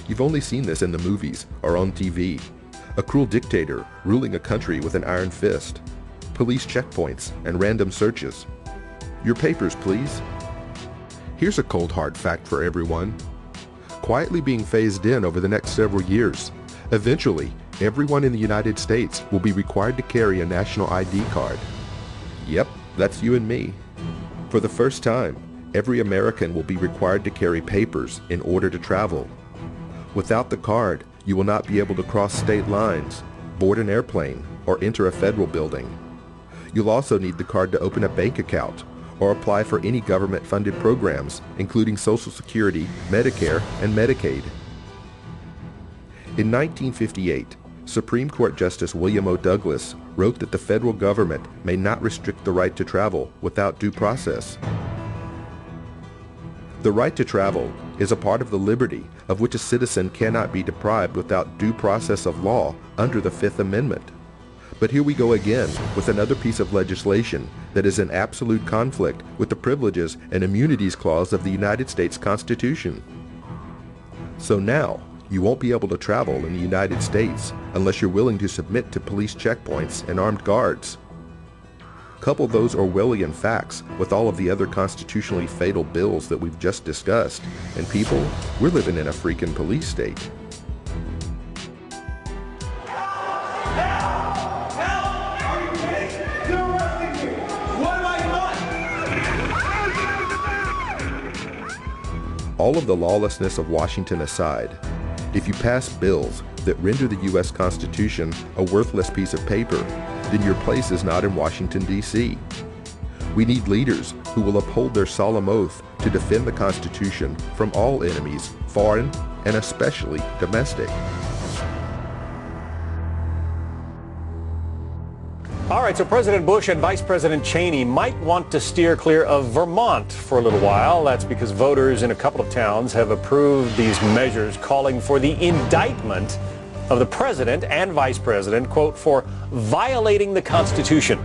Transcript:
You've only seen this in the movies or on TV. A cruel dictator ruling a country with an iron fist. Police checkpoints and random searches. Your papers, please. Here's a cold hard fact for everyone. Quietly being phased in over the next several years, eventually, everyone in the United States will be required to carry a national ID card. Yep, that's you and me. For the first time, every American will be required to carry papers in order to travel. Without the card, you will not be able to cross state lines, board an airplane, or enter a federal building. You'll also need the card to open a bank account or apply for any government-funded programs, including Social Security, Medicare, and Medicaid. In 1958, Supreme Court Justice William O. Douglas wrote that the federal government may not restrict the right to travel without due process. The right to travel is a part of the liberty of which a citizen cannot be deprived without due process of law under the Fifth Amendment. But here we go again with another piece of legislation that is in absolute conflict with the Privileges and Immunities Clause of the United States Constitution. So now, you won't be able to travel in the United States unless you're willing to submit to police checkpoints and armed guards. Couple those Orwellian facts with all of the other constitutionally fatal bills that we've just discussed, and people, we're living in a freaking police state. All of the lawlessness of Washington aside, if you pass bills that render the U.S. Constitution a worthless piece of paper, then your place is not in Washington, D.C. We need leaders who will uphold their solemn oath to defend the Constitution from all enemies, foreign and especially domestic. All right, so President Bush and Vice President Cheney might want to steer clear of Vermont for a little while. That's because voters in a couple of towns have approved these measures calling for the indictment of the president and vice president, quote, for violating the Constitution.